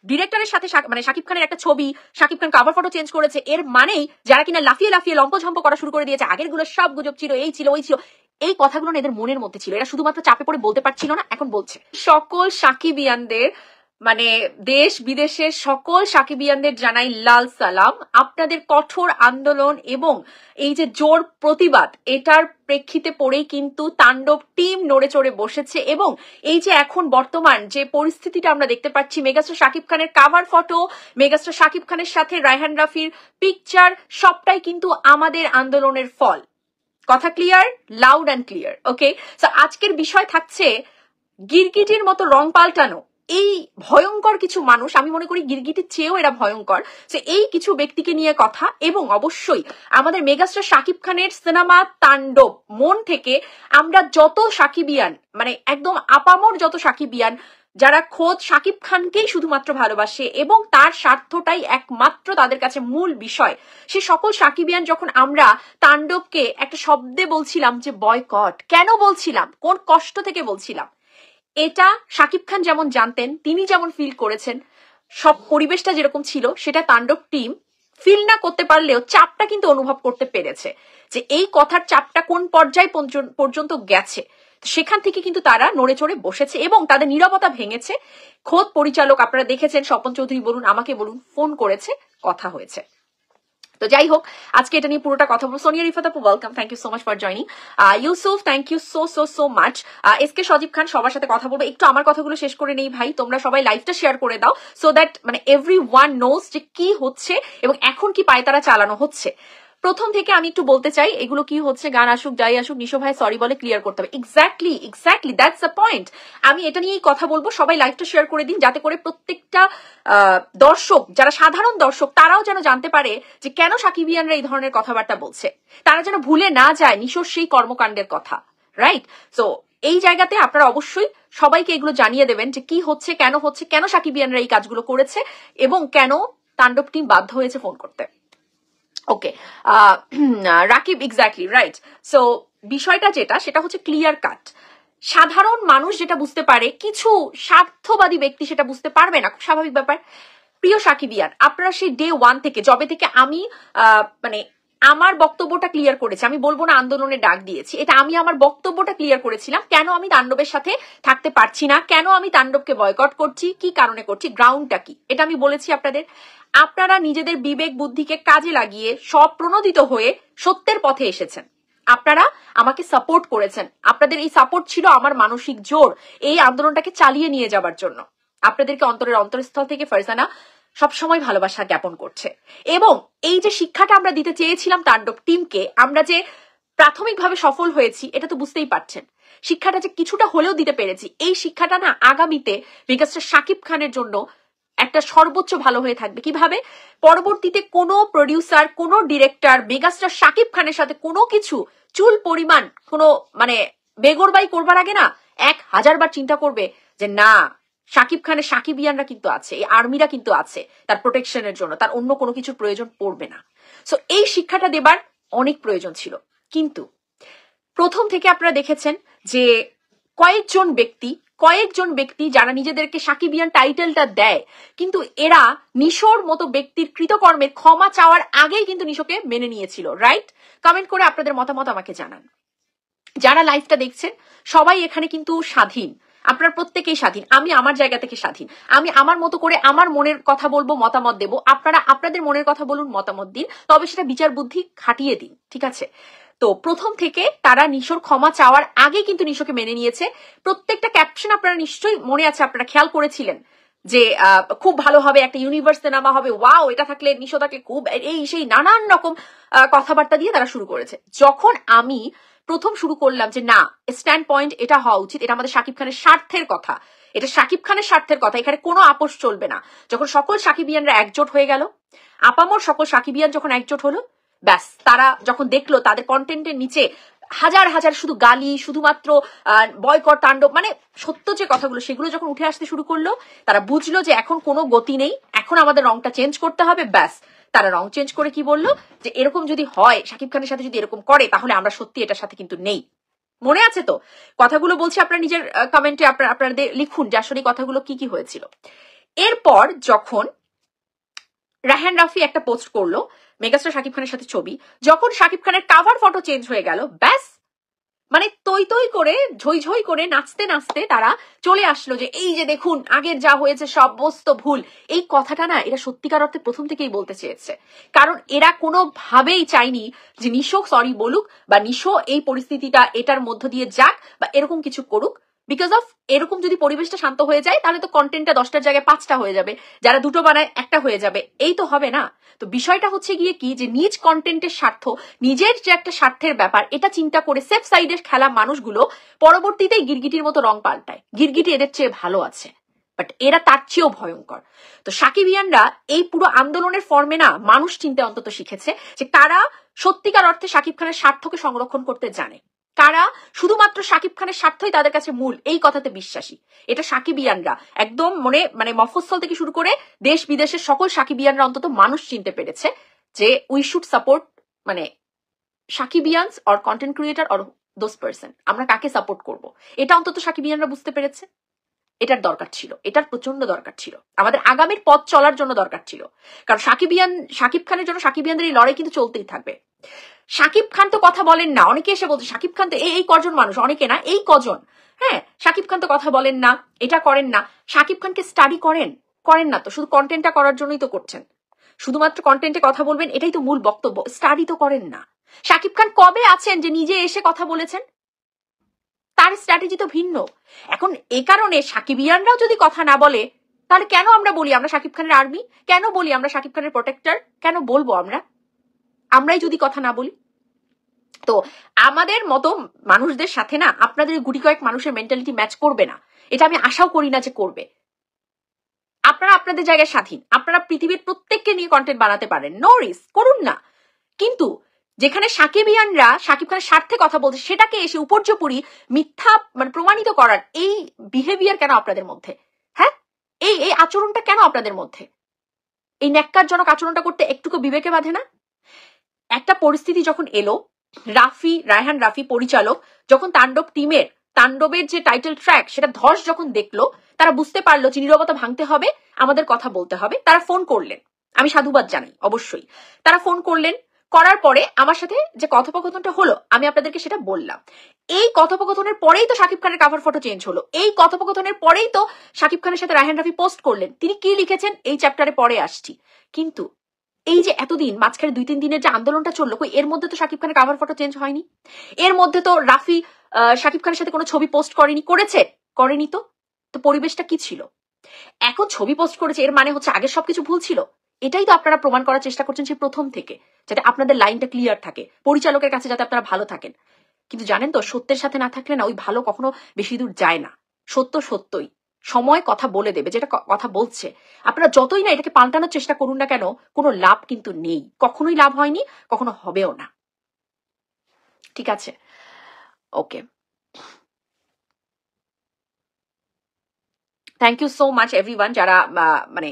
ডিরেক্টরের সাথে মানে শাকিব খানের একটা ছবি, Shakib Khan cover photo change করেছে, এর মানেই যারা কিনা লাফিয়ে লাফিয়ে লম্পঝম্প করা শুরু করে দিয়েছে, আগের গুলো সব গুজব ছিল, এই ছিল ওই ছিল, এই কথাগুলো এদের মনের মধ্যে ছিল, এরা শুধুমাত্র চাপে পড়ে বলতে পারছিল না, এখন বলছে। সকল সাকিবিয়ানদের মানে দেশ বিদেশের সকল সাকিবিয়ানদের জানাই লাল সালাম। আপনাদের কঠোর আন্দোলন এবং এই যে জোর প্রতিবাদ, এটার প্রেক্ষিতে পড়েই কিন্তু তাণ্ডব টিম নড়ে চড়ে বসেছে। এবং এই যে এখন বর্তমান যে পরিস্থিতিটা আমরা দেখতে পাচ্ছি, মেগাস্টার শাকিব খানের কাভার ফটো, মেগাস্টার শাকিব খানের সাথে রায়হান রাফির পিকচার, সবটাই কিন্তু আমাদের আন্দোলনের ফল। কথা clear, loud and clear. Okay, so আজকের বিষয় থাকছে গিরগিটির মতো রং পাল্টানো এই ভয়ঙ্কর কিছু মানুষ, আমি মনে করি গিরগিটির চেয়েও এরা ভয়ঙ্কর, যে এই কিছু ব্যক্তিকে নিয়ে কথা। এবং অবশ্যই আমাদের মেগাস্টার শাকিব খানের সিনেমা তাণ্ডব মন থেকে আমরা যত সাকিবিয়ান, মানে একদম আপামর যত সাকিবিয়ান যারা খোদ শাকিব খানকেই শুধুমাত্র ভালোবাসে এবং তার স্বার্থটাই একমাত্র তাদের কাছে মূল বিষয়, সে সকল সাকিবিয়ান যখন আমরা তাণ্ডবকে একটা শব্দে বলছিলাম যে বয়কট, কেন বলছিলাম, কোন কষ্ট থেকে বলছিলাম, এটা শাকিব খান যেমন জানতেন, তিনি যেমন ফিল করেছেন, সব পরিবেশটা যেরকম ছিল সেটা তাণ্ডব টিম ফিল না করতে পারলেও চাপটা কিন্তু অনুভব করতে পেরেছে, যে এই কথার চাপটা কোন পর্যায় পর্যন্ত গেছে। সেখান থেকে কিন্তু তারা নড়ে চড়ে বসেছে এবং তাদের নীরবতা ভেঙেছে। খোদ পরিচালক আপনারা দেখেছেন, স্বপন চৌধুরী বলুন, আমাকে বলুন, ফোন করেছে, কথা হয়েছে। তো যাই হোক, আজকে এটা নিয়ে পুরোটা কথা বলবো। সোনিয়া রিফাত আপু welcome, thank you so much for joining. Yusuf thank you so so so much. S K Sajib Khan, সবার সাথে কথা বলবো, একটু আমার কথাগুলো শেষ করে নেই ভাই, তোমরা সবাই লাইভটা শেয়ার করে দাও, সো দ্যাট মানে এভরিওয়ান নোজ যে কি হচ্ছে এবং এখন কি পায়তারা চালানো হচ্ছে। প্রথম থেকে আমি একটু বলতে চাই এগুলো কি হচ্ছে, গান আসুক যাই আসুক, নিশো ভাই সরি বলে ক্লিয়ার করতে হবে। Exactly that's the point. আমি এটা নিয়েই কথা বলবো, সবাই লাইভটা শেয়ার করে দিন, যাতে করে প্রত্যেকটা দর্শক, যারা সাধারণ দর্শক, তারাও যেন জানতে পারে যে কেন সাকিবিয়ানরা এই ধরনের কথাবার্তা বলছে, তারা যেন ভুলে না যায় নিশোর সেই কর্মকাণ্ডের কথা, রাইট? সো এই জায়গাতে আপনারা অবশ্যই সবাইকে এগুলো জানিয়ে দেবেন যে কি হচ্ছে, কেন সাকিবিয়ানরা এই কাজগুলো করেছে এবং কেন তাণ্ডব টিম বাধ্য হয়েছে ফোন করতে। ওকে, রাকিব এক্স্যাক্টলি রাইট। সো বিষয়টা যেটা, সেটা হচ্ছে ক্লিয়ার কাট। সাধারণ মানুষ যেটা বুঝতে পারে, কিছু স্বার্থবাদী ব্যক্তি সেটা বুঝতে পারবে না, খুব স্বাভাবিক ব্যাপার। প্রিয় সাকিবিয়ান, আপনারা সেই ডে ওয়ান থেকে, জবে থেকে আমি মানে আমার বক্তব্যটা ক্লিয়ার করেছি, আমি বলবো না আন্দোলনে ডাক দিয়েছি, এটা আমি আমার বক্তব্যটা ক্লিয়ার করেছিলাম, কেন আমি তাণ্ডবের সাথে থাকতে পারছি না, কেন আমি তাণ্ডবকে বয়কট করছি, কি কারণে করছি, গ্রাউন্ডটা কি, এটা আমি বলেছি আপনাদের। আপনারা নিজেদের বিবেক বুদ্ধিকে কাজে লাগিয়ে সব প্রণোদিত হয়ে সত্যের পথে এসেছেন, আপনারা আমাকে সাপোর্ট করেছেন, আপনাদের এই সাপোর্ট ছিল আমার মানসিক জোর এই আন্দোলনটাকে চালিয়ে নিয়ে যাবার জন্য। আপনাদেরকে অন্তরের অন্তরস্থল থেকে ফারজানা সবসময় ভালোবাসা জ্ঞাপন করছে। এবং এই যে শিক্ষাটা আমরা দিতে চেয়েছিলাম তাণ্ডব টিমকে, আমরা যে প্রাথমিকভাবে সফল হয়েছি এটা তো বুঝতেই পারছেন, শিক্ষাটা যে কিছুটা হলেও দিতে পেরেছি, এই শিক্ষাটা না আগামীতে মেগাস্টার শাকিব খানের জন্য একটা সর্বোচ্চ ভালো হয়ে থাকবে। কিভাবে? পরবর্তীতে কোনো প্রডিউসার, কোনো ডিরেক্টর মেগাস্টার শাকিব খানের সাথে কোনো কিছু চুল পরিমাণ কোনো মানে বেগরবাই করবার আগে না 1000 বার চিন্তা করবে যে না, শাকিব খানের সাকিবিয়ানরা কিন্তু আছে, এই আর্মিরা কিন্তু আছে তার প্রোটেকশনের জন্য, তার অন্য কোনো কিছুর প্রয়োজন পড়বে না। সো এই শিক্ষাটা দেবার অনেক প্রয়োজন ছিল। কিন্তু প্রথম থেকে আপনারা দেখেছেন যে কয়েকজন ব্যক্তি যারা নিজেদেরকে সাকিবিয়ান টাইটেলটা দেয়, কিন্তু এরা নিশোর মতো ব্যক্তির কৃতকর্মের ক্ষমা চাওয়ার আগেই কিন্তু নিশোকে মেনে নিয়েছিল, রাইট? কমেন্ট করে আপনাদের মতামত আমাকে জানান। যারা লাইভটা দেখছেন সবাই এখানে কিন্তু স্বাধীন, আপনারা প্রত্যেকেই স্বাধীন, আমি আমার জায়গা থেকে স্বাধীন, আমি আমার মতো করে আমার মনের কথা বলবো, মতামত দেবো, আপনারা আপনাদের মনের কথা বলুন, মতামত দিন, তবে সেটা বিচার বুদ্ধি খাটিয়ে দিন, ঠিক আছে? তো প্রথম থেকে তারা নিশোর ক্ষমা চাওয়ার আগে কিন্তু নিশোকে মেনে নিয়েছে। প্রত্যেকটা ক্যাপশন আপনারা নিশ্চয়ই মনে আছে, আপনারা খেয়াল করেছিলেন যে খুব ভালো হবে, একটা ইউনিভার্স সিনেমা হবে, ওয়াও, এটা থাকলে নিশো থাকলে খুব, এই সেই নানান রকম কথাবার্তা দিয়ে তারা শুরু করেছে। যখন আমি প্রথম শুরু করলাম যে না, স্ট্যান্ড পয়েন্ট এটা হওয়া উচিত, এটা আমাদের শাকিব খানের স্বার্থের কথা, এটা শাকিব খানের স্বার্থের কথা, এখানে কোনো আপোষ চলবে না। যখন সকল সাকিবিয়ানরা একজোট হয়ে গেল, আপামর সকল সাকিবিয়ান যখন একজোট হলো, ব্যাস, তারা যখন দেখলো তাদের কন্টেন্টের নিচে হাজার হাজার শুধু গালি, শুধুমাত্র বয়কট, তাণ্ডব, মানে সত্য যে কথাগুলো সেগুলো যখন উঠে আসতে শুরু করলো, তারা বুঝলো যে এখন কোনো গতি নেই, এখন আমাদের রংটা চেঞ্জ করতে হবে। ব্যাস, তারা রং চেঞ্জ করে কি বললো যে এরকম যদি হয়, শাকিব খানের সাথে যদি এরকম করে, তাহলে আমরা সত্যি এটার সাথে কিন্তু নেই। মনে আছে তো কথাগুলো? বলছি আপনারা নিজের কমেন্টে আপনাদের লিখুন যে আসলে কথাগুলো কি কি হয়েছিল। এরপর যখন রায়হান রাফি একটা পোস্ট করলো মেগাস্টার শাকিব খানের সাথে ছবি, যখন শাকিব খানের কাভার ফটো চেঞ্জ হয়ে গেল, ব্যাস মানে তৈ তৈ করে ঝই ঝই করে নাচতে নাচতে তারা চলে আসলো যে এই যে দেখুন আগের যা হয়েছে সব বস্ত ভুল। এই কথাটা না এরা সত্যিকার অর্থে প্রথম থেকেই বলতে চেয়েছে, কারণ এরা কোনোভাবেই চায়নি যে নিশো সরি বলুক বা নিশো এই পরিস্থিতিটা এটার মধ্য দিয়ে যাক বা এরকম কিছু করুক। বিকজ অফ এরকম যদি পরিবেশটা শান্ত হয়ে যায় তাহলে তো কন্টেন্টটা 10টার জায়গায় 5টা হয়ে যাবে, যারা 2টো বানায় 1টা হয়ে যাবে, এই তো হবে না। তো বিষয়টা হচ্ছে গিয়ে কি যে নিজ কন্টেন্টের স্বার্থ, নিজের যে একটা স্বার্থের ব্যাপার, এটা চিন্তা করে সেফ সাইডে খেলা মানুষগুলো পরবর্তীতেই গিরগিটির মতো রং পাল্টায়। গিরগিটি এদের চেয়ে ভালো আছে, বাট এরা তার চেয়েও ভয়ঙ্কর। তো সাকিবিয়ানরা এই পুরো আন্দোলনের ফর্মে না মানুষ চিনতে অন্তত শিখেছে যে কারা সত্যিকার অর্থে শাকিব খানের স্বার্থকে সংরক্ষণ করতে জানে, কারা শুধুমাত্র শাকিব খানের স্বার্থই তাদের কাছে মূল এই কথাতে বিশ্বাসী। এটা সাকিবিয়ানরা একদম মানে মফস্বল থেকে শুরু করে দেশ বিদেশের সকল সাকিবিয়ানরা অন্তত মানুষ চিনতে পেরেছে যে উই শুড সাপোর্ট মানে Shakibians or content creator or those person, আমরা কাকে সাপোর্ট করব এটা অন্তত সাকিবিয়ানরা বুঝতে পেরেছে। এটার দরকার ছিল, এটার প্রচন্ড দরকার ছিল, আমাদের আগামীর পথ চলার জন্য দরকার ছিল। কারণ শাকিব খানের জন্য সাকিবিয়ানদের এই লড়াই কিন্তু চলতেই থাকবে। শাকিব খান তো কথা বলেন না, অনেকে এসে বলছে শাকিব খান তো এই কজন মানুষ, অনেকে না এই কজন, হ্যাঁ শাকিব খান তো কথা বলেন না, এটা করেন না। শাকিব খানকে স্টাডি করেন না তো, শুধু কন্টেন্টটা করার জন্যই তো করছেন, শুধুমাত্র কন্টেন্টে কথা বলবেন এটাই তো মূল বক্তব্য, স্টাডি তো করেন না। শাকিব খান কবে আছেন যে নিজে এসে কথা বলেছেন? তার স্ট্র্যাটেজি তো ভিন্ন। এখন এ কারণে সাকিবিয়ানরাও যদি কথা না বলে তাহলে কেন আমরা বলি আমরা শাকিব খানের আর্মি, কেন বলি আমরা শাকিব খানের প্রোটেক্টর, কেন বলবো আমরাই যদি কথা না বলি? তো আমাদের মতো মানুষদের সাথে না আপনাদের গুটি কয়েক মানুষের মেন্টালিটি ম্যাচ করবে না, এটা আমি আশাও করি না যে করবে। আপনারা আপনাদের জায়গায় স্বাধীন, আপনারা পৃথিবীর প্রত্যেককে নিয়ে কন্টেন্ট বানাতে পারেন, নো রিস্ক, করুন না। কিন্তু যেখানে সাকিবিয়ানরা শাকিব খানের স্বার্থে কথা বলছে সেটাকে এসে উপর্যুপরি মিথ্যা মানে প্রমাণিত করার এই বিহেভিয়ার কেন আপনাদের মধ্যে? হ্যাঁ, এই আচরণটা কেন আপনাদের মধ্যে? এই ন্যাক্কারজনক আচরণটা করতে একটুকু বিবেকে বাঁধে না? একটা পরিস্থিতি যখন এলো, রায়হান রাফি পরিচালক যখন তাণ্ডবের যে টাইটেল ট্র্যাক সেটা ধস যখন দেখলো, তারা বুঝতে পারলো যে নীরবতা ভাঙতে হবে, আমাদের কথা বলতে হবে। তারা ফোন করলেন, আমি সাধুবাদ জানাই অবশ্যই। তারা ফোন করলেন, করার পরে আমার সাথে যে কথোপকথনটা হলো আমি আপনাদেরকে সেটা বললাম। এই কথোপকথনের পরেই তো শাকিব খানের কাভার ফটো চেঞ্জ হলো, এই কথোপকথনের পরেই তো শাকিব খানের সাথে রায়হান রাফি পোস্ট করলেন। তিনি কি লিখেছেন এই চ্যাপ্টারে পরে আসছি। কিন্তু এই যে এতদিন মাঝখানে 2-3 দিনের যে আন্দোলনটা চললো, কই এর মধ্যে তো শাকিব খানের কাভার ফটো চেঞ্জ হয়নি? এর মধ্যে তো রাফি শাকিব খানের সাথে কোনো ছবি পোস্ট করেনি তো পরিবেশটা কি ছিল? এখন ছবি পোস্ট করেছে এর মানে হচ্ছে আগের সবকিছু ভুল ছিল? এটাই তো আপনারা প্রমাণ করার চেষ্টা করছেন সেই প্রথম থেকে, যাতে আপনাদের লাইনটা ক্লিয়ার থাকে, পরিচালকের কাছে যাতে আপনারা ভালো থাকেন। কিন্তু জানেন তো সত্যের সাথে না থাকলে না ওই ভালো কখনো বেশি দূর যায় না। সত্যই সময় কথা বলে দেবে, যেটা কথা বলছে। আপনারা যতই না এটাকে পাল্টানোর চেষ্টা করুন না কেন, কোনো লাভ কিন্তু নেই, কখনোই লাভ হয়নি, কখনো হবেও না। ঠিক আছে, okay, thank you so much everyone যারা মানে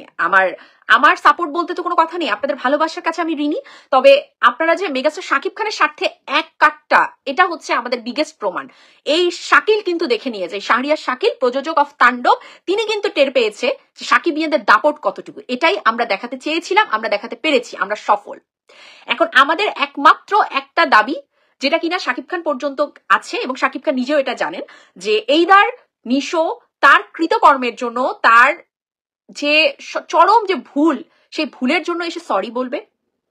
আমার সাপোর্ট বলতে তো কোনো কথা নেই, আপনাদের ভালোবাসার কাছে আমি ঋণী। তবে আপনারা যে মেগাস্টার শাকিব খানের স্বার্থে এক কাটটা, এটা হচ্ছে আমাদের বিগেস্ট প্রমাণ। এই শাকিল কিন্তু দেখে নিয়েছে, শাহরিয়ার শাকিল প্রযোজক অফ তাণ্ডব, তিনি কিন্তু টের পেয়েছে যে সাকিবিয়ানদের দাপট কতটুকু। এটাই আমরা দেখাতে চেয়েছিলাম, আমরা দেখাতে পেরেছি, আমরা সফল। এখন আমাদের একমাত্র একটা দাবি, যেটা কিনা শাকিব খান পর্যন্ত আছে এবং শাকিব খান নিজেও এটা জানেন, যে এইদার নিশো তার কৃতকর্মের জন্য, তার যে চরম যে ভুল, সেই ভুলের জন্য এসে সরি বলবে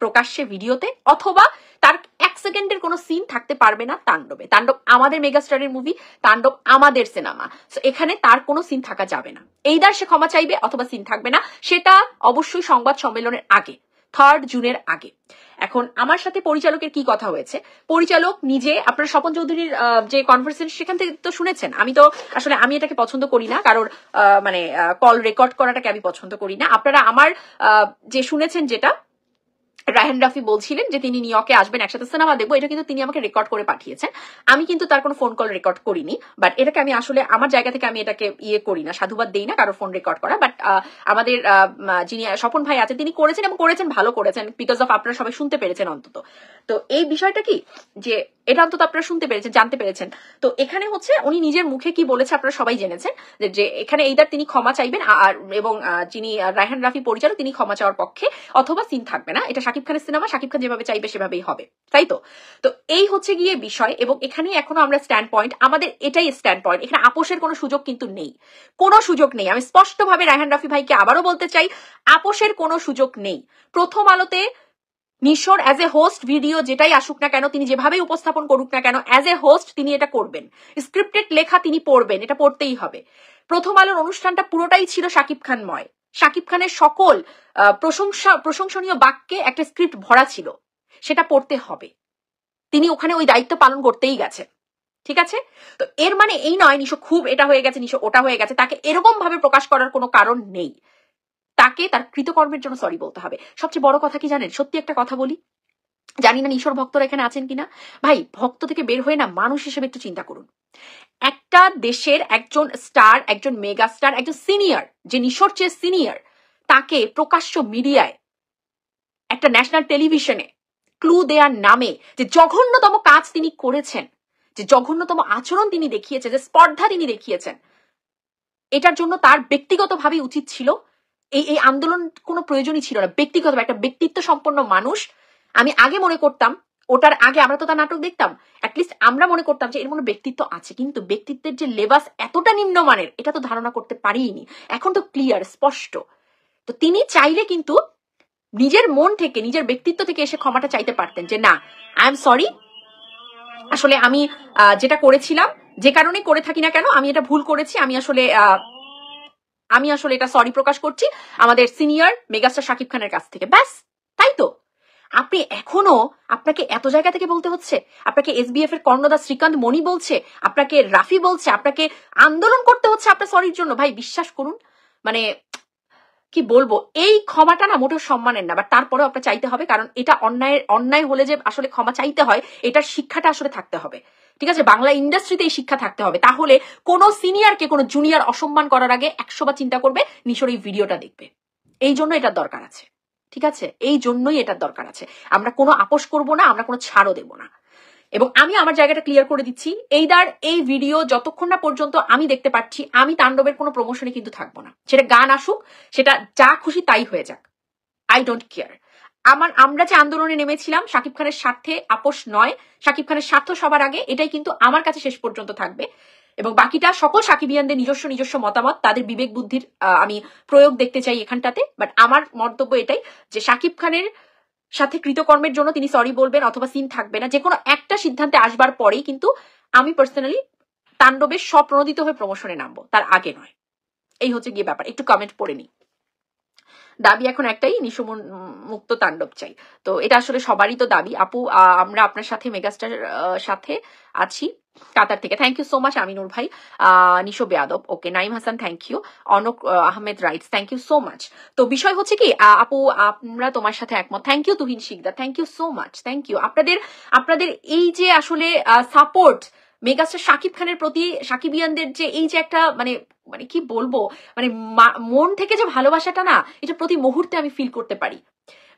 প্রকাশ্যে ভিডিওতে, অথবা তার 1 সেকেন্ডের কোনো সিন থাকতে পারবে না তাণ্ডবে। তাণ্ডব আমাদের মেগাস্টারের মুভি, তাণ্ডব আমাদের সিনেমা, এখানে তার কোনো সিন থাকা যাবে না। এইদার সে ক্ষমা চাইবে অথবা সিন থাকবে না, সেটা অবশ্যই সংবাদ সম্মেলনের আগে, 3 জুনের আগে। এখন আমার সাথে পরিচালকের কি কথা হয়েছে, পরিচালক নিজে, আপনারা স্বপন চৌধুরীর যে কনভারসেশন সেখান থেকে তো শুনেছেন। আমি এটাকে পছন্দ করি না, কারণ মানে কল রেকর্ড করাটাকে আমি পছন্দ করি না। আপনারা আমার যে শুনেছেন, যেটা রায়হান রাফি বলছিলেন যে তিনি নিউ ইয়র্কে আসবেন, একসাথে সিনেমা দেখবো। এটা কিন্তু তিনি আমাকে রেকর্ড করে পাঠিয়েছেন, আমি কিন্তু তার কোনো ফোন কল রেকর্ড করিনি। বাট এটাকে আমি আসলে আমার জায়গা থেকে আমি এটাকে করি না, সাধুবাদ দেই না কারো ফোন রেকর্ড করা। বাট আমাদের যিনি স্বপন ভাই আছেন তিনি করেছেন এবং করেছেন ভালো করেছেন, বিকজ অফ আপনারা সবাই শুনতে পেরেছেন অন্তত। তো এই বিষয়টা কি যে এটা অন্তত আপনারা শুনতে পেরেছেন, জানতে পেরেছেন। তো এখানে হচ্ছে উনি নিজের মুখে কি বলেছে আপনারা সবাই জেনেছেন, যে এখানে এইদার তিনি ক্ষমা চাইবেন এবং যিনি রায়হান রাফি পরিচালক তিনি ক্ষমা চাওয়ার পক্ষে, অথবা সিন থাকবে না। এটা শাকিব খানের সিনেমা, শাকিব খান যেভাবে চাইবে সেভাবেই হবে, তাই তো? তো এই হচ্ছে গিয়ে বিষয়, এবং এখানে এখনো আমরা স্ট্যান্ড পয়েন্ট, আমাদের এটাই স্ট্যান্ড পয়েন্ট। এখানে আপোষের কোনো সুযোগ কিন্তু নেই, কোনো সুযোগ নেই। আমি স্পষ্টভাবে রায়হান রাফি ভাইকে আবারও বলতে চাই, আপোষের কোনো সুযোগ নেই। প্রথম আলোতে নিশোর অ্যাজ এ হোস্ট ভিডিও যেটাই আসুক না কেন, তিনি যেভাবেই উপস্থাপন করুক না কেন, অ্যাজ এ হোস্ট তিনি এটা করবেন। স্ক্রিপ্টেড লেখা তিনি পড়বেন, এটা পড়তেই হবে। প্রথম আলোর অনুষ্ঠানটা পুরোটাই ছিল শাকিব খানময়, শাকিব খানের সকল প্রশংসনীয় বাক্যে একটা স্ক্রিপ্ট ভরা ছিল, সেটা পড়তে হবে। তিনি ওখানে ওই দায়িত্ব পালন করতেই গেছে, ঠিক আছে? তো এর মানে এই নয় নিশো খুব এটা হয়ে গেছে, নিশো ওটা হয়ে গেছে, তাকে এরকম ভাবে প্রকাশ করার কোনো কারণ নেই। তাকে তার কৃতকর্মের জন্য সরি বলতে হবে। সবচেয়ে বড় কথা কি জানেন, সত্যি একটা কথা বলি, জানি না নিশোর ভক্তরা এখানে আছেন কিনা, ভাই ভক্ত থেকে বের হয়ে না মানুষ হিসেবে একটু চিন্তা করুন। একটা দেশের একজন স্টার, একজন মেগা স্টার, একজন সিনিয়র, যে নিশোর চেয়ে সিনিয়র, তাকে প্রকাশ্য মিডিয়ায় একটা ন্যাশনাল টেলিভিশনে ক্লু দেওয়ার নামে যে জঘন্যতম কাজ তিনি করেছেন, যে জঘন্যতম আচরণ তিনি দেখিয়েছেন, যে স্পর্ধা তিনি দেখিয়েছেন, এটার জন্য তার ব্যক্তিগতভাবে উচিত ছিল এই আন্দোলন কোনো প্রয়োজনই ছিল না। ব্যক্তিগত একটা ব্যক্তিত্ব সম্পন্ন মানুষ, আমি আগে মনে করতাম, ওটার আগে আমরা তো তার নাটক দেখতাম, অ্যাটলিস্ট আমরা মনে করতাম যে এর মনে ব্যক্তিত্ব আছে, কিন্তু ব্যক্তিত্বের যে লেবাস এতটা নিম্নমানের এটা তো ধারণা করতে পারিনি। এখন তো ক্লিয়ার, স্পষ্ট। তো তিনি চাইলে কিন্তু নিজের মন থেকে, নিজের ব্যক্তিত্ব থেকে এসে ক্ষমাটা চাইতে পারতেন, যে না আই এম সরি, আসলে আমি যেটা করেছিলাম, যে কারণে করে থাকি না কেন, আমি এটা ভুল করেছি, আমি আসলে এটা সরি প্রকাশ করছি আমাদের সিনিয়র মেগাস্টার শাকিব খানের কাছ থেকে, ব্যাস। তাই তো? আপনি এখনো, আপনাকে এত জায়গা থেকে বলতে হচ্ছে, আপনাকে এসবিএফ এর কর্ণধার শ্রীকান্ত মণি বলছে, আপনাকে রাফি বলছে, আপনাকে আন্দোলন করতে হচ্ছে আপনার সরির জন্য। ভাই বিশ্বাস করুন, মানে কি বলবো, এই ক্ষমাটা না মোটেও সম্মানের না, বাট তারপরেও আপনার চাইতে হবে, কারণ এটা অন্যায় হলে যে আসলে ক্ষমা চাইতে হয়, এটার শিক্ষাটা আসলে থাকতে হবে, ঠিক আছে? বাংলা ইন্ডাস্ট্রিতে এই শিক্ষা থাকতে হবে, তাহলে কোনো সিনিয়রকে কোনো জুনিয়র অসম্মান করার আগে 100 বার চিন্তা করবে, নিশোর এই ভিডিওটা দেখবে। এই জন্য এটার দরকার আছে, ঠিক আছে? এই জন্যই এটার দরকার আছে। আমরা কোনো আপোষ করব না, আমরা কোনো ছাড়ও দেব না। এবং আমি আমার জায়গাটা ক্লিয়ার করে দিচ্ছি, এই ভিডিও যতক্ষণ না পর্যন্ত আমি দেখতে পাচ্ছি, আমি তাণ্ডবের কোনো প্রমোশনে কিন্তু থাকবো না। সেটা গান আসুক, সেটা যা খুশি তাই হয়ে যাক, আই ডোন্ট কেয়ার। আমরা যে আন্দোলনে নেমেছিলাম, শাকিব খানের স্বার্থে আপোষ নয়, শাকিব খানের স্বার্থ সবার আগে, এটাই কিন্তু আমার কাছে শেষ পর্যন্ত থাকবে। এবং বাকিটা সকল সাকিবিয়ানদের নিজস্ব মতামত, তাদের বিবেক বুদ্ধির আমি প্রয়োগ দেখতে চাই এখানটাতে। বাট আমার মন্তব্য এটাই, যে শাকিব খানের সাথে কৃতকর্মের জন্য তিনি সরি বলবেন অথবা সিন থাকবে না, যে কোনো একটা সিদ্ধান্তে আসবার পরেই কিন্তু আমি পার্সোনালি তাণ্ডবের স্বপ্রণোদিত হয়ে প্রমোশনে নামবো, তার আগে নয়। এই হচ্ছে গিয়ে ব্যাপার। একটু কমেন্ট পড়ে নি। দাবি এখন একটাই, নিশো মুক্ত তাণ্ডব চাই। তো এটা আসলে সবারই তো দাবি। আপু আমরা আপনার সাথে মেগাস্টার সাথে আছি কাতার থেকে, thank you so much Aminur ভাই। নিশো বেয়াদব, okay. Naim Hasan thank you. অনক Ahmed writes, thank you so much. তো বিষয় হচ্ছে কি আপু, আমরা তোমার সাথে একমত। Thank you Tuhin Sikdar, thank you so much, thank you. আপনাদের এই যে আসলে সাপোর্ট মেগাস্টার শাকিব খানের প্রতি, সাকিবিয়ানদের যে এই যে একটা মানে কি বলবো, মানে মন থেকে যে ভালোবাসাটা না, এটা প্রতি মুহূর্তে আমি ফিল করতে পারি।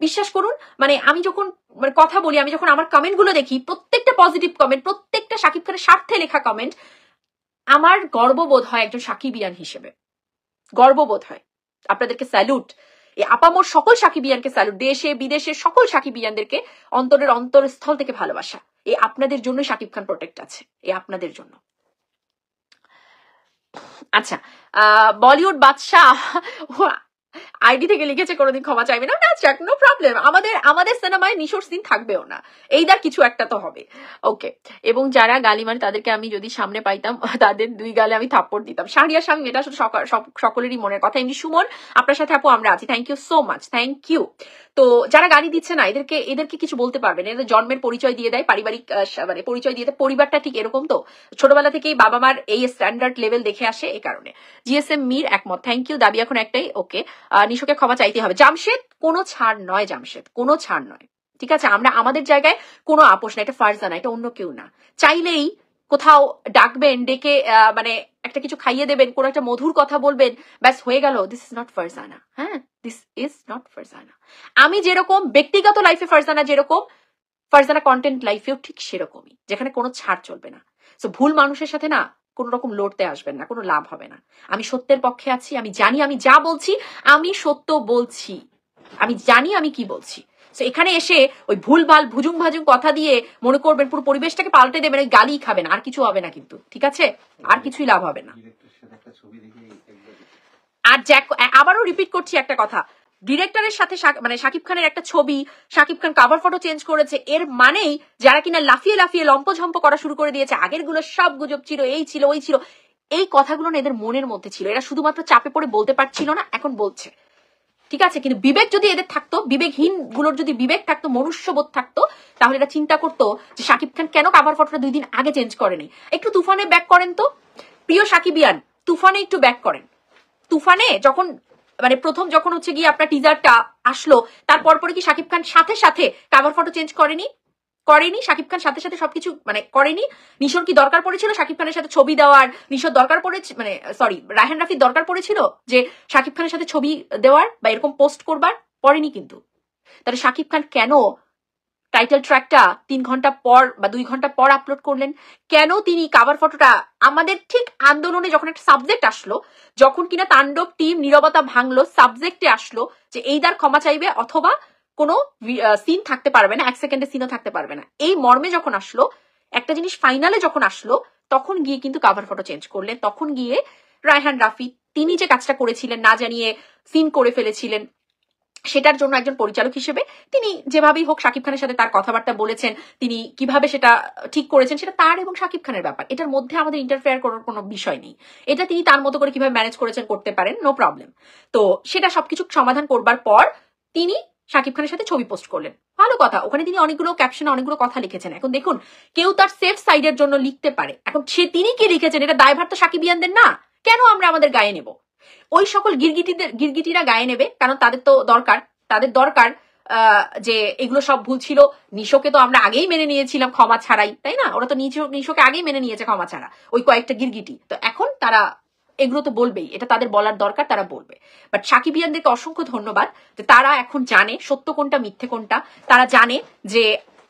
বিশ্বাস করুন, মানে আমি যখন কথা বলি, আমি যখন আমার কমেন্ট গুলো দেখি, প্রত্যেকটা পজিটিভ কমেন্ট, প্রত্যেকটা শাকিব খানের স্বার্থে লেখা কমেন্ট, আমার গর্ববোধ হয় একজন সাকিবিয়ান হিসেবে, গর্ববোধ হয়। আপনাদেরকে স্যালুট, এই আপামোর সকল সাকিবিয়ানকে স্যালুট, দেশে বিদেশে সকল সাকিবিয়ানদেরকে অন্তরের অন্তরস্থল থেকে ভালোবাসা। এই আপনাদের জন্য শাকিব খান প্রোটেক্ট আছে, এই আপনাদের জন্য। আচ্ছা, বলিউড বাদশাহ আইডি থেকে লিখেছে কোনোদিন ক্ষমা চাইবে না, যাক, নো প্রবলেম। আমাদের সিনেমায় নিশোর সিন থাকবেও না, এইদার কিছু একটা তো হবে, ওকে। এবং যারা গালি মানে তাদেরকে আমি যদি সামনে পাইতাম, তাদের 2 গালে আমি থাপ্পড় দিতাম। শাহরিয়া শামীম, এটা আসলে সকলেরই মনের কথা। এমনি সুমন, আপনার সাথে আপু আমরা আছি, thank you so much, thank you. তো যারা গালি দিচ্ছে না এদেরকে কিছু বলতে পারবে না, এদের জন্মের পরিচয় দিয়ে দেয়, পারিবারিক মানে পরিচয় দিয়ে দেয়, পরিবারটা ঠিক এরকম। তো ছোটবেলা থেকেই বাবা মার এই স্ট্যান্ডার্ড লেভেল দেখে আসে, এই কারণে। জিএসএম মির একমত, থ্যাংক ইউ। দাবি এখন একটাই, ওকে, নিশোকে ক্ষমা চাইতে হবে। জামশেদ কোনো ছাড় নয়, জামশেদ কোনো ছাড় নয়, ঠিক আছে? আমরা আমাদের জায়গায় কোনো আপোষ না, এটা ফারজানা, এটা অন্য কেউ না। চাইলেই কোথাও ডাকবেন, ডেকে মানে একটা কিছু খাইয়ে দেবেন, কোনো একটা মধুর কথা বলবেন, ব্যাস হয়ে গেল। দিস ইজ নট ফারজানা, হ্যাঁ, দিস ইজ নট ফারজানা। আমি যেরকম ব্যক্তিগত লাইফে ফারজানা যেরকম, ফারজানা কন্টেন্ট লাইফেও ঠিক সেরকমই, যেখানে কোনো ছাড় চলবে না। সো ভুল মানুষের সাথে না কোন রকম লড়তে আসবেন না, কোনো লাভ হবে না। আমি সত্যের পক্ষে আছি, আমি জানি আমি যা বলছি আমি সত্য বলছি, আমি জানি আমি কি বলছি। তো এখানে এসে ওই ভুলভাল ভুজুং ভাজুং কথা দিয়ে মনে করবেন পুরো পরিবেশটাকে পাল্টে দেবেন, ওই গালি খাবেন, আর কিছু হবে না কিন্তু, ঠিক আছে? আর কিছুই লাভ হবে না। আর আবারও রিপিট করছি একটা কথা, ডিরেক্টরের সাথে মানে শাকিব খানের একটা ছবি, Shakib Khan cover photo change করেছে, এর মানেই যারা কিনা লাফিয়ে লাফিয়ে লম্পঝম্প করা শুরু করে দিয়েছে, আগের গুলো সব গুজব ছিল, এই ছিল ওই ছিল, এই কথাগুলো না এদের মনের মধ্যে ছিল, এরা শুধুমাত্র চাপে পড়ে বলতে পারছিল না, এখন বলছে, ঠিক আছে? কিন্তু বিবেক যদি এদের থাকতো, বিবেকহীন গুলোর যদি বিবেক থাকতো, মনুষ্যবোধ থাকতো, তাহলে এরা চিন্তা করতো যে শাকিব খান কেন কাভার ফটোটা 2 দিন আগে চেঞ্জ করেনি। একটু তুফানে ব্যাক করেন তো, প্রিয় সাকিবিয়ান, তুফানে একটু ব্যাক করেন। তুফানে যখন মানে প্রথম যখন হচ্ছে গিয়ে আপনার টিজারটা আসলো, তারপর পরে কি শাকিব খান সাথে সাথে কাভার ফটো চেঞ্জ করেনি? শাকিব খান সাথে সাথে সবকিছু মানে করেনি। নিশোর কি দরকার পড়েছিল শাকিব খানের সাথে ছবি দেওয়ার? নিশোর দরকার পড়েছে, মানে সরি, রায়হান রাফির দরকার পড়েছিল যে শাকিব খানের সাথে ছবি দেওয়ার বা এরকম পোস্ট করবার? পড়েনি কিন্তু। তাহলে শাকিব খান কেন টাইটেল ট্র্যাকটা 3 ঘন্টা পর বা 2 ঘন্টা পর আপলোড করলেন? কেন তিনি কাভার ফটোটা আমাদের ঠিক আন্দোলনে যখন একটা সাবজেক্ট আসলো, যখন কিনা তাণ্ডব টিম নীরবতা ভাঙলো, সাবজেক্টে আসলো যে এইদার ক্ষমা চাইবে অথবা কোনো সিন থাকতে পারবে না, 1 সেকেন্ডের সিনও থাকতে পারবে না, এই মর্মে যখন আসলো, একটা জিনিস ফাইনালে যখন আসলো, তখন গিয়ে কিন্তু কাভার ফটো চেঞ্জ করলেন। তখন গিয়ে রায়হান রাফি তিনি যে কাজটা করেছিলেন, না জানিয়ে সিন করে ফেলেছিলেন, সেটার জন্য একজন পরিচালক হিসেবে তিনি যেভাবেই হোক শাকিব খানের সাথে তার কথাবার্তা বলেছেন, তিনি কিভাবে সেটা ঠিক করেছেন, সেটা তার এবং শাকিব খানের ব্যাপার, এটার মধ্যে আমাদের ইন্টারফেয়ার করার কোনো বিষয় নেই। এটা তিনি তার মতো করে কিভাবে ম্যানেজ করেছেন, করতে পারেন, নো প্রবলেম। তো সেটা সবকিছু সমাধান করবার পর তিনি শাকিব খানের সাথে ছবি পোস্ট করলেন, ভালো কথা। ওখানে তিনি অনেকগুলো ক্যাপশনে অনেকগুলো কথা লিখেছেন। এখন দেখুন, কেউ তার সেফ সাইডের জন্য লিখতে পারে, এখন তিনি কি লিখেছেন এটা দায়ভার তো সাকিবিয়ানদের না, কেন আমরা আমাদের গায়ে নেব? ওই সকল গিরগিটিরা গায়ে নেবে, কারণ তাদের দরকার যে এগুলো সব ভুল ছিল। নিশোকে তো আমরা আগেই মেনে নিয়েছিলাম ক্ষমা ছাড়াই, তাই না? ওরা তো নিশোকে আগেই মেনে নিয়েছে ক্ষমা ছাড়া, ওই কয়েকটা গিরগিটি। তো এখন তারা এগুলো তো বলবেই, এটা তাদের বলার দরকার, তারা বলবে। বাট সাকিবিয়ানদেরকে অসংখ্য ধন্যবাদ যে তারা এখন জানে সত্য কোনটা মিথ্যে কোনটা, তারা জানে যে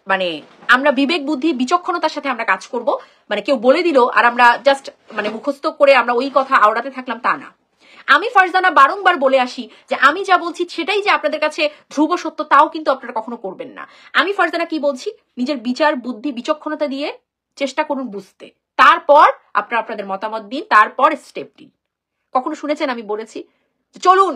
মানে আমরা বিবেক বুদ্ধি বিচক্ষণতার সাথে আমরা কাজ করব, মানে কেউ বলে দিল আর আমরা জাস্ট মানে মুখস্থ করে আমরা ওই কথা আওড়াতে থাকলাম, তা না। আমি ফারজানা বারংবার বলে আসি যে আমি যা বলছি সেটাই যে আপনাদের কাছে ধ্রুব সত্য, তাও কিন্তু আপনারা কখনো করবেন না। আমি ফারজানা কি বলছি, নিজের বিচার বুদ্ধি বিচক্ষণতা দিয়ে চেষ্টা করুন বুঝতে, তারপর আপনারা আপনাদের মতামত দিন, তারপর স্টেপ দিন। কখনো শুনেছেন আমি বলেছি চলুন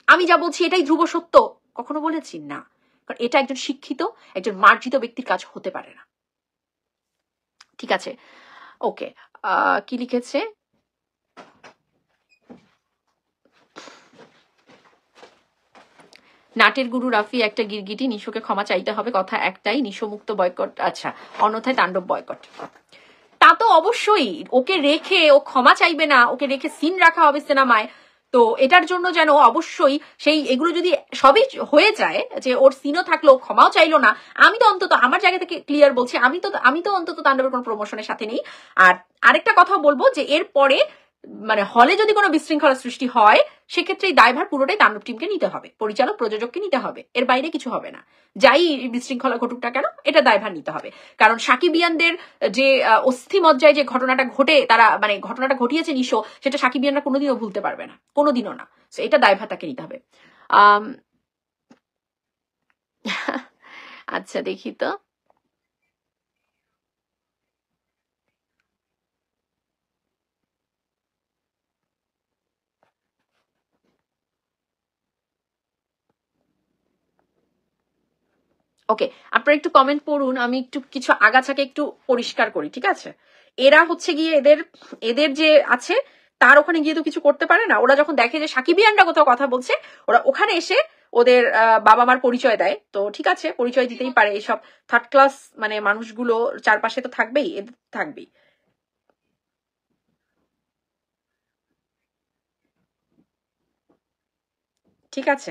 আমি যা বলছি এটাই ধ্রুব সত্য? কখনো বলেছি না, কারণ এটা একজন শিক্ষিত, একজন মার্জিত ব্যক্তির কাজ হতে পারে না, ঠিক আছে? ওকে, কি লিখেছে? নাটের গুরু রাফি একটা গিরগিটি, নিশোকে ক্ষমা চাইতে হবে, কথা একটাই, নিশো মুক্ত বয়কট, আচ্ছা, অন্যথায় তাণ্ডব বয়কট। তা তো অবশ্যই, ওকে রেখে ও ক্ষমা চাইবে না, ওকে রেখে সিন রাখা হবে সিনেমায়, তো এটার জন্য যেন অবশ্যই সেই এগুলো যদি সবই হয়ে যায়, যে ওর সিনও থাকলো ক্ষমাও চাইলো না, আমি তো অন্তত আমার জায়গা থেকে ক্লিয়ার বলছি, আমি তো অন্তত তাণ্ডবের কোনো প্রমোশনের সাথে নেই। আর আরেকটা কথা বলবো যে এরপরে মানে হলে যদি কোনো বিশৃঙ্খলা সৃষ্টি হয়, সেক্ষেত্রে এই দায়ভার পুরোটাই তাণ্ডব টিমকে নিতে হবে, পরিচালক প্রযোজককে নিতে হবে, এর বাইরে কিছু হবে না। যাই বিশৃঙ্খলা ঘটুক না কেন, এটা দায়ভার নিতে হবে, কারণ সাকিবিয়ানদের যে অস্থি মজ্জায় যে ঘটনাটা ঘটে, তারা মানে ঘটনাটা ঘটিয়েছে নিশো, সেটা সাকিবিয়ানরা কোনোদিনও ভুলতে পারবে না, কোনোদিনও না। এটা দায়ভার তাকে নিতে হবে। আচ্ছা দেখি তো, ওকে, আপনারা একটু কমেন্ট পড়ুন, আমি একটু কিছু আগাছাকে একটু পরিষ্কার করি, ঠিক আছে? এরা হচ্ছে গিয়ে এদের যে আছে তার ওখানে গিয়ে তো কিছু করতে পারে না। ওরা যখন দেখে যে সাকিবিয়ানরা কোথাও কথা বলছে, ওরা ওখানে এসে ওদের বাবা মার পরিচয় দেয়, তো ঠিক আছে, পরিচয় দিতেই পারে। এসব থার্ড ক্লাস মানে মানুষগুলো চারপাশে তো থাকবেই, এদের থাকবেই। ঠিক আছে।